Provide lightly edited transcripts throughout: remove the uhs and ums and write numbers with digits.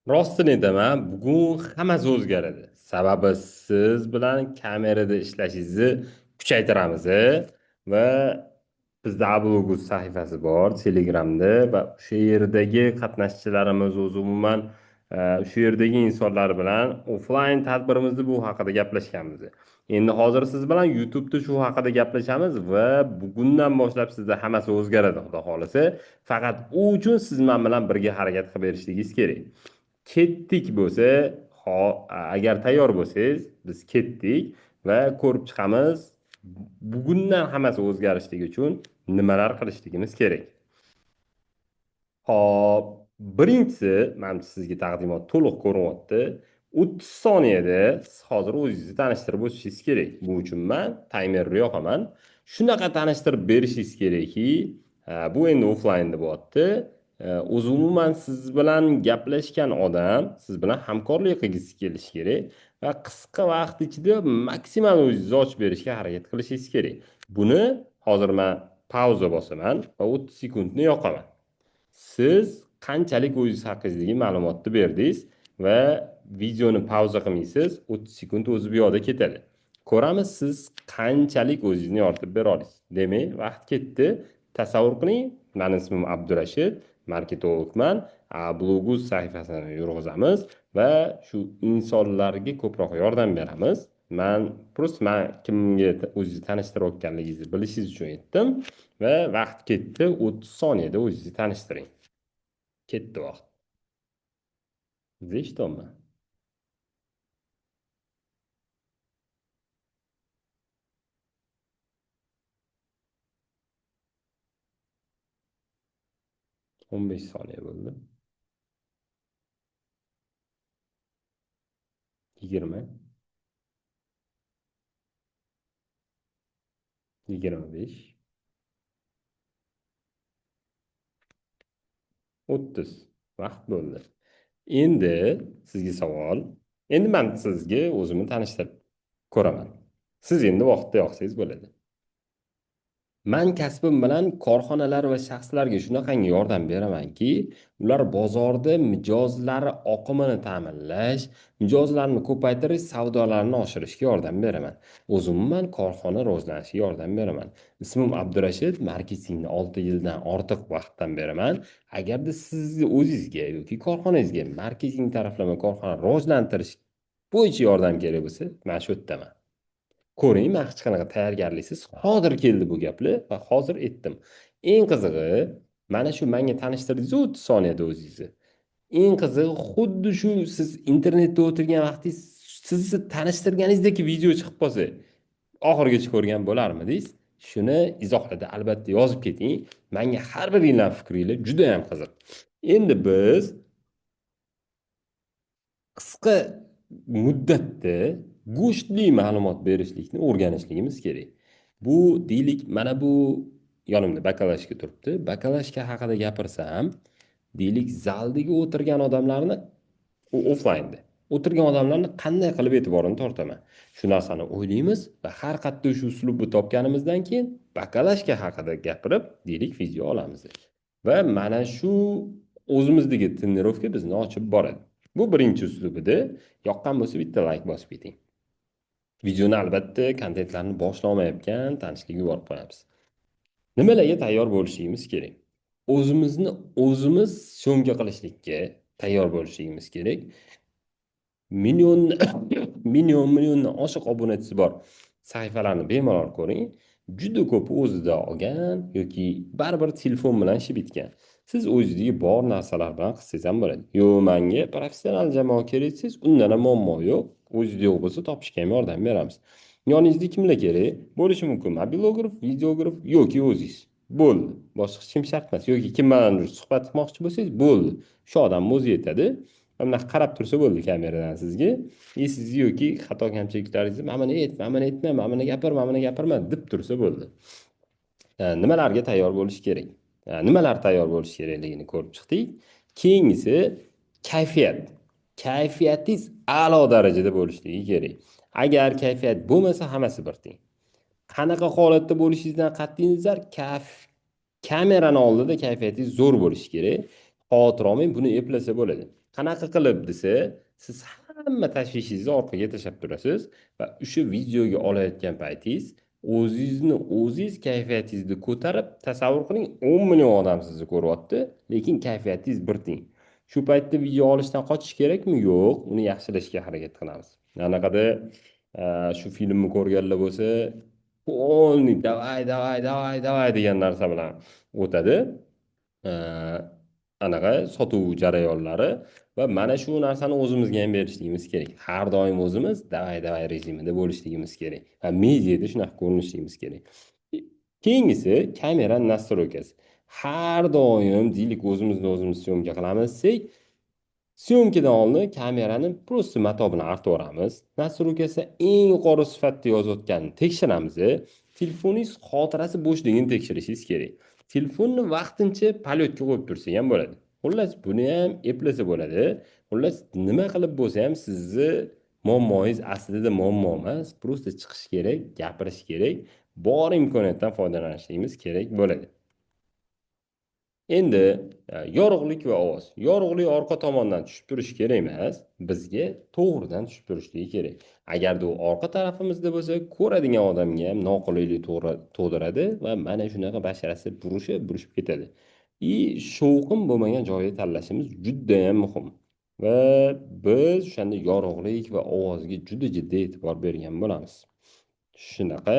Rostini aytaman, bugun hammasi o'zgaradi. Sababi siz bilan kamerada ishlashingizni kuchaytiramiz va bizda Ablogus sahifasi bor Telegramda va o'sha yerdagi qatnashchilarimiz o'zi umuman o'sha yerdagi insonlar bilan offlayn tadbirimizni bu haqida gaplashganmiz. Endi hozir siz bilan YouTube'da shu haqida gaplashamiz va bugundan boshlab sizda hammasi o'zgaradi, xudo xohlasa. Faqat u uchun siz men bilan birga harakat qilib berishligingiz kerak. Ketdik bo'lsa, agar tayyor bo'lsangiz, biz ketdik va ko'rib chiqamiz bugundan hammasi o'zgarishligi uchun nimalar qilishligimiz kerak. Hop, birinchisi, mana sizga taqdimot to'liq ko'rinyapti. 30 soniyada siz hozir o'zingizni tanishtirib o'tishingiz kerak. Bu uchun men taymerni yoqaman. Shunaqa tanishtirib berishingiz kerakki, bu endi offlaynda bo'lyapti. O'zi umuman siz bilan gaplashgan odam siz bilan hamkorlik qilgisi kelishi kerak va qisqa vaqt ichida maksimal o'zingizni ochib berishga harakat qilishingiz kerak. Buni hozir men pauza bosaman va 30 sekundni yoqaman. Siz qanchalik o'zingiz haqingizda ma'lumotni berdingiz va videoni pauza qilmaysiz, 30 sekund o'zi bu yoqda ketadi. Ko'ramiz siz qanchalik o'zingizni yoritib bera olasiz. Demak, vaqt ketdi. Tasavvur qiling, meni ismim Abdurashid, marketologman. Blogus sahifasini yurg'izamiz va shu insonlarga ko'proq yordam beramiz. Men kimga o'zingizni tanishtirayotganligingizni bilishingiz uchun aytdim va vaqt ketdi. 30 soniyada o'zingizni tanishtiring. Ketdi vaqt. Eshitdingmi? 15 soniye bo'ldi. 20, 25, 30 vaqt bo'ldi. Endi sizga savol. Endi men sizga o'zimni tanishtirib ko'raman. Siz endi vaqtda yoqsangiz bo'ladi. Men kasbim bilan korxonalar va shaxslarga shunaqangi yordam beramanki, ular bozorda mijozlari oqimini ta'minlash, mijozlarni ko'paytirish, savdolarini oshirishga yordam beraman. O'zimman korxona rivojlanishiga yordam beraman. Ismim Abdurashid, marketingni 6 yildan ortiq vaqtdan beraman. Agarda sizni o'zingizga yoki korxonangizga marketing taraflama korxona rivojlantirish bo'yicha yordam kerak bo'lsa, men shu yerdaman. Ko'ring, men hech qanaqa tayyorgarliksiz hozir keldi bu gaplar va hozir aytdim. Eng qizig'i, mana shu menga tanishtirdingiz 30 soniyada o'zingizni. Eng qizig'i, xuddi shu siz internetda o'tirgan vaqtingiz sizni tanishtirganingizdek video chiqib qolsa, oxirigacha ko'rgan bo'larmidingiz? Shuni izohlarda albatta yozib keting. Menga har biringlar fikringlar juda ham qiziq. Endi biz qisqa muddatda go'shtli ma'lumot berishlikni o'rganishligimiz kerak. Bu deylik, mana bu yonimda bakalashka turibdi. Bakalashka haqida gapirsam, deylik, zaldagi o'tirgan odamlarni offlaynda o'tirgan odamlarni qanday qilib e'tiborini tortaman. Shu narsani o'ylaymiz va har qatda shu uslubni topganimizdan keyin bakalashka haqida gapirib, deylik, video olamiz. Va mana shu o'zimizdagi trenirovka bizni ochib boradi. Bu birinchi uslubida. Yoqqan bo'lsa bitta like bosib keting. Videoni albatta kontentlarni boshlamayotgan tanishlikka yuborib qo'yamiz. Nimalarga tayyor bo'lishimiz kerak? O'zimizni o'zimiz syomka qilishlikka tayyor bo'lishimiz kerak. Milliondan oshiq obunachisi bor sahifalarni bemalol ko'ring. Juda ko'p o'zida olgan yoki baribir telefon bilan ishi bitgan. Siz o'zingizdagi bor narsalar bilan qilsangiz ham bo'ladi. Yo, menga professional jamoa kerak desangiz, undan ham muammo yo'q. O'zingizda yo'q bo'lsa topishga ham yordam beramiz. Yoningizda kimlar kerak? Bo'lishi mumkin mobilograf, videograf yoki o'zingiz. Bo'ldi. Boshqa hech kim shart emas. Yoki kim bilan suhbat qilmoqchi bo'lsangiz, bo'ldi. Shu odamni o'zi yetadi. Mana qarab tursa bo'ldi kameradan sizga. Siz yoki xato kamchiliklaringizni mana aytma, mana aytma, mana gapirma, mana gapirma deb tursa bo'ldi. Nimalarga tayyor bo'lish kerak? Nimalar tayyor bo'lish kerakligini ko'rib chiqdik. Keyingisi kayfiyat. Kayfiyatingiz a'lo darajada bo'lishligi kerak. Agar kayfiyat bo'lmasa, hammasi bir teng. Qanaqa holatda bo'lishingizdan qat'iy nazar, kamerani oldida kayfiyatingiz zo'r bo'lishi kerak. xavotir olmang, buni eplasa bo'ladi. Qanaqa qilib desa, siz hamma tashvishingizni orqaga tashlab turasiz va o'sha videoga olayotgan paytingiz o'zingizni o'zingiz kayfiyatingizni ko'tarib, tasavvur qiling, 10 million odam sizni ko'ryapti, lekin kayfiyatingiz bir tiyin. Shu paytda video olishdan qochish kerakmi? Yo'q, uni yaxshilashga harakat qilamiz. Anaqada shu filmni ko'rganlar bo'lsa, полный давай, давай, давай, давай degan narsa bilan o'tadi. E, anaqa sotuv jarayonlari va mana shu narsani o'zimizga ham berishligimiz kerak. Har doim o'zimiz davay davay rejimida bo'lishligimiz kerak. Va mediada shunaqa ko'rinishligimiz kerak. Keyingisi kamera настройкасы. Har doim deylik o'zimizni o'zimiz syomka qilamiz desak, syomkadan oldin kamerani просто mato bilan artib nastroykasi eng yuqori sifatda yozayotganini tekshiramiz. Telefoningiz xotirasi bo'shligini tekshirishingiz kerak. Telefonni vaqtincha polyotga qo'yib tursa ham bo'ladi. Xullas, buni ham eplasa bo'ladi. Xullas, nima qilib bo'lsa ham sizni muammongiz aslida muammo emas, просто chiqish kerak, gapirish kerak, bor imkoniyatdan foydalanishimiz kerak bo'ladi. Endi yorug'lik va ovoz. Yorug'lik orqa tomondan tushib turishi kerak emas, bizga to'g'ridan tushib turishligi kerak. Agarda u orqa tarafimizda bo'lsa, ko'radigan odamga ham noqulaylik tug'diradi va mana shunaqa basharasi burishib ketadi. Shovqin bo'lmagan joyni tanlashimiz juda ham muhim. Va biz o'shanda yorug'lik va ovozga juda jiddiy e'tibor bergan bo'lamiz. Shunaqa,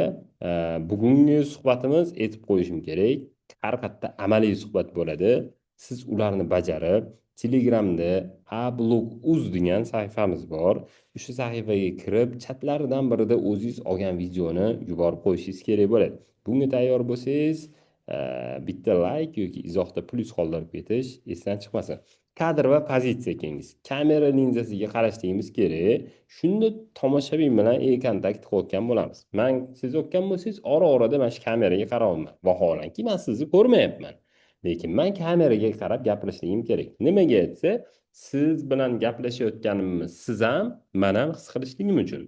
bugungi suhbatimiz aytib qo'yishim kerak, har qatta amaliy suhbat bo'ladi. Siz ularni bajarib, Telegramda @blog.uz degan sahifamiz bor. O'sha sahifaga kirib, chatlaridan birida o'zingiz olgan videoni yuborib qo'yishingiz kerak bo'ladi. Bunga tayyor bo'lsangiz, bitta like yoki izohda plyus qoldirib ketish esdan chiqmasin. Kadr va pozitsiya kengiz. Kamera linzasiga qarashligimiz kerak. Shunda tomoshabin bilan kontakt qilayotgan bo'lamiz. Men siz o'tgan bo'lsangiz, ora-orada mana shu kameraga qarayman. Vaholanki men sizni ko'rmayapman. Lekin men kameraga qarab gapirishligim kerak. Nimaga desa, siz bilan gaplashayotganimni siz ham, men ham his qilishligim uchun.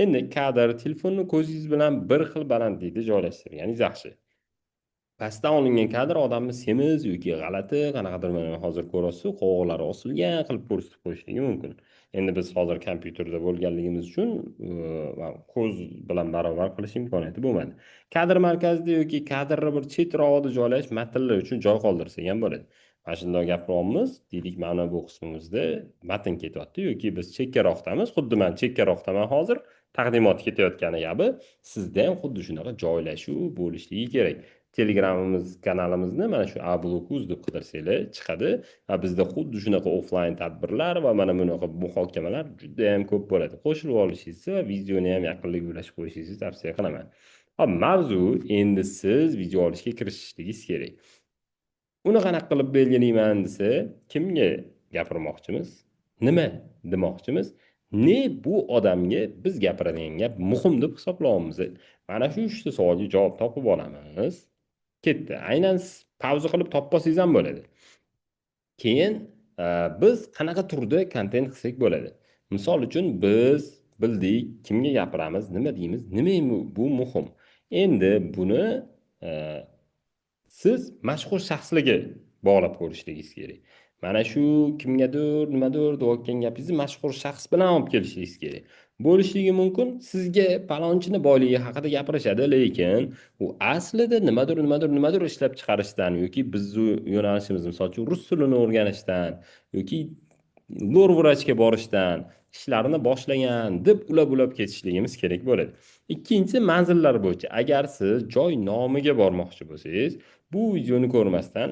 Endi kadr telefonni ko'zingiz bilan bir xil balandlikda joylashtirganingiz yaxshi. Pastdan olingan kadr odamni semiz yoki g'alati, qanaqadir mana hozir ko'rasiz, qovoqlari osilgan qilib ko'rsatib qo'yishligi mumkin. Endi biz hozir kompyuterda bo'lganligimiz uchun ko'z bilan barobar qilish imkoniyati bo'lmadi. Kadr markazida yoki kadrni bir chetrog'ida joylash matnlar uchun joy qoldirsak ham bo'ladi. Mana shunday gapiryapmiz, deylik mana bu qismimizda matn ketyapti yoki biz chekkaroqdamiz, xuddi men chekkaroqdaman hozir. Taqdimot ketayotgani kabi sizda ham xuddi shunaqa joylashuv bo'lishligi kerak. Telegramimiz kanalimizni mana shu @blog.uz deb qidirsanglar chiqadi. Va bizda xuddi shunaqa offlayn tadbirlar va mana bunaqa muhokamalar juda ham ko'p bo'ladi. Qo'shilib olishingizni va videoni ham yaqinlik ulashib qo'yishingizni tavsiya qilaman. Hop, mavzu endi siz video olishga kirishishligingiz kerak. Uni qanaqa qilib belgilayman desa, kimga gapirmoqchimiz? Nima demoqchimiz? Ne bu odamga biz gapiradigan gap muhim deb hisoblayapmiz. Mana shu 3 ta savolga javob topib olamiz. Ketdi. Aynan pauza qilib topib olsangiz ham bo'ladi. Keyin biz qanaqa turda kontent qilsak bo'ladi. Misol uchun biz bildik kimga gapiramiz, nima deymiz, nima bu muhim. Endi buni siz mashhur shaxslarga bog'lab ko'rishligingiz kerak. Mana shu kimgadir, nimadir deyotgan gapingizni mashhur shaxs bilan olib kelishingiz kerak. Bo'lishligi mumkin, sizga palonchini boyligi haqida gapirishadi, lekin u aslida nimadir ishlab chiqarishdan yoki bizning yo'nalishimiz, misol uchun rus tilini o'rganishdan yoki lor vrachga borishdan ishlarini boshlagan deb ulab ketishligimiz kerak bo'ladi. Ikkinchisi, manzillar bo'yicha. Agar siz joy nomiga bormoqchi bo'lsangiz, bu videoni ko'rmasdan,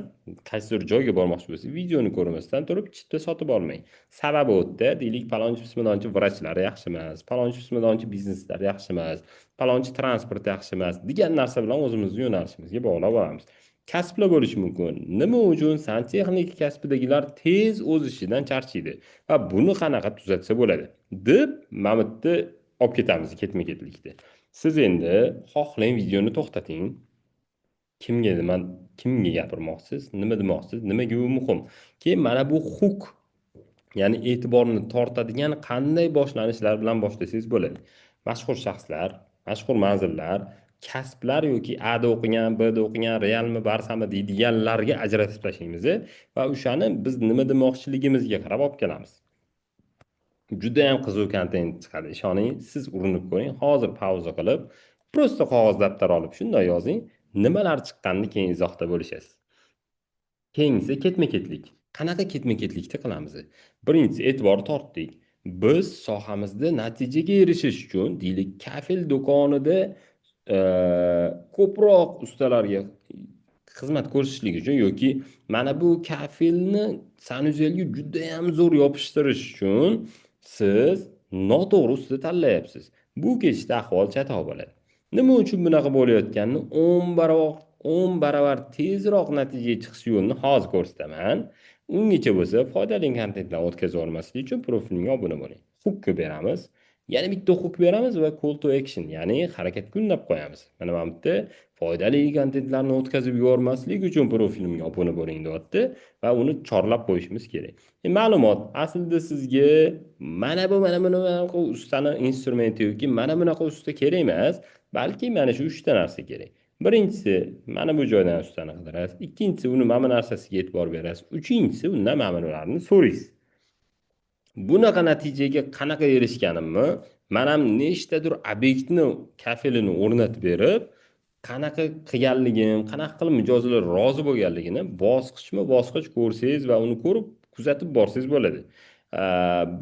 qaysidir joyga bormoqchi bo'lsangiz, videoni ko'rmasdan turib chipta sotib olmang. Sababi o'tda, deylik, palonchi pismadonchi vrachlar yaxshi emas, palonchi pismadonchi bizneslar yaxshi emas, palonchi transport yaxshi emas degan narsa bilan o'zimizning yo'nalishimizga bog'lab olamiz. Kasblar bo'lishi mumkin. Nima uchun santexnika kasbidagilar tez o'z ishidan charchaydi va buni qanaqa tuzatsa bo'ladi deb mamutni olib ketamiz ketma-ketlikda. Siz endi xohlang videoni to'xtating. Kimga gapirmoqchisiz, nima demoqchisiz, nimaga u muhim. Keyin mana bu hook, ya'ni e'tiborni tortadigan qanday boshlanishlar bilan boshlasangiz bo'ladi. Mashhur shaxslar, mashhur manzillar, kasblar yoki A'da o'qigan, B'da o'qigan, Realmi, Barsami deydiganlarga ajratib tashlaymiz va o'shani biz nima demoqchiligimizga qarab olib kelamiz. Judayam qiziq kontent chiqadi, ishoning. Siz urinib ko'ring. Hozir pauza qilib, prosta qog'oz daftar olib shunday yozing. Nimalar chiqqanini keyin izohda bo'lishasiz. Keyingisi ketma-ketlik. Qanaqa ketma-ketlikda qilamiz? Birinchisi e'tibor tortdik. Biz sohamizda natijaga erishish uchun, deylik, kafel do'konida ko'proq ustalarga xizmat ko'rsatishlik uchun yoki mana bu kafelni sanuzelga juda ham zo'r yopishtirish uchun siz noto'g'ri usta tanlayapsiz. Bu ketishda ahvol chatoq bo'ladi. Nima uchun bunaqa bo'layotganini 10 baravar tezroq natijaga chiqish yo'lini hozir ko'rsataman. Ungacha bo'lsa foydali kontentlarni o'tkazib olmaslik uchun profilimga obuna bo'ling. Hook beramiz. Yana bitta hook beramiz va call to action, ya'ni harakatga undab qo'yamiz. Mana bu yerda foydali kontentlarni o'tkazib yubormaslik uchun profilimga obuna bo'ling deyapti va uni chorlab qo'yishimiz kerak. Ma'lumot, aslida sizga mana bunaqa ustani instrumenti yoki mana bunaqa usta kerak emas, balki mana shu 3 ta narsa kerak. Birinchisi, mana bu joydan ustani qidirasiz. Ikkinchisi, uni mana bu narsasiga e'tibor berasiz. Uchinchisi, undan mana bularni so'raysiz. Bunaqa natijaga qanaqa erishganimni, men ham nechtadir obyektni kafelini o'rnatib berib, qanaqa qilganligim, qanaqa qilib mijozlar rozi bo'lganligini bosqichma-bosqich ko'rsangiz va uni ko'rib, kuzatib borsangiz bo'ladi.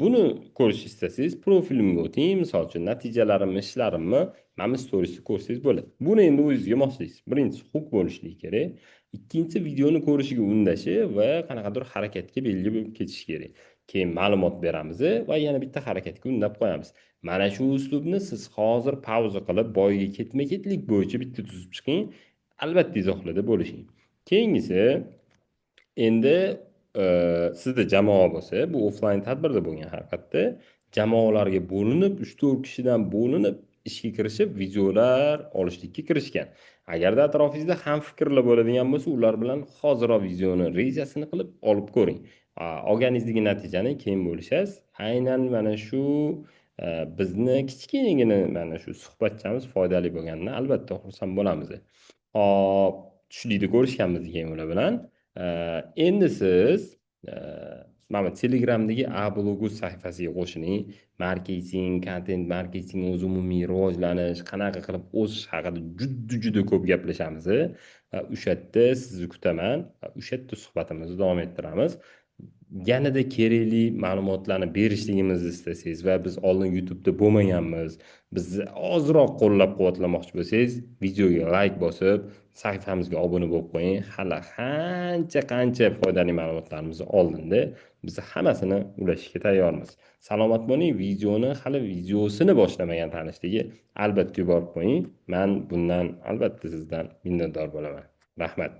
Buni ko'rish istasangiz, profilimga o'ting. Misol uchun, natijalarimni, ishlarimni mana bu storiesda ko'rsangiz bo'ladi. Buni endi o'zingizga moslaysiz. Birinchisi hook bo'lishligi kerak. Ikkinchisi, videoni ko'rishiga undashi va qanaqadir harakatga belgi bo'lib ketishi kerak. Keyin ma'lumot beramiz va yana bitta harakatga undab qo'yamiz. Mana shu uslubni siz hozir pauza qilib, boyiga ketma-ketlik bo'yicha bitta tuzib chiqing. Albatta izohlarda bo'lishing. Keyingisi, endi sizda jamoa bo'lsa, bu offline tadbirda bo'lgan haqiqatda jamoalarga bo'linib, 3-4 kishidan bo'linib ishga kirishib, videolar olishlikka kirishgan. Agarda atrofingizda ham fikrlar bo'ladigan bo'lsa, ular bilan hoziroq videoni rejasini qilib olib ko'ring. Olganingizdagi natijani keyin bo'lishasiz. Aynan mana shu bizni kichkinagina mana shu suhbatchamiz foydali bo'lganidan albatta xursand bo'lamiz. Hop, tushlikda ko'rishganmiz keyin ular bilan. Endi siz mana Telegramdagi A-blogus sahifasiga qo'shiling. Marketing, content marketing, o'z umumiy rivojlanish, qanaqa qilib o'sish haqida juda ko'p gaplashamiz. O'sha yerda sizni kutaman. O'sha yerda suhbatimizni davom ettiramiz. Yanada kerakli ma'lumotlarni berishligimizni istasangiz va biz oldin YouTube'da bo'lmaganmiz, bizni ozroq qo'llab-quvvatlamoqchi bo'lsangiz, videoga like bosib, sahifamizga obuna bo'lib qo'ying. Hali qancha foydali ma'lumotlarimiz oldinda, biz hammasini ulashishga tayyormiz. Salomat bo'ling. Hali videosini boshlamagan tanishligi albatta yuborib qo'ying. Men bundan albatta sizdan minnatdor bo'laman. Rahmat.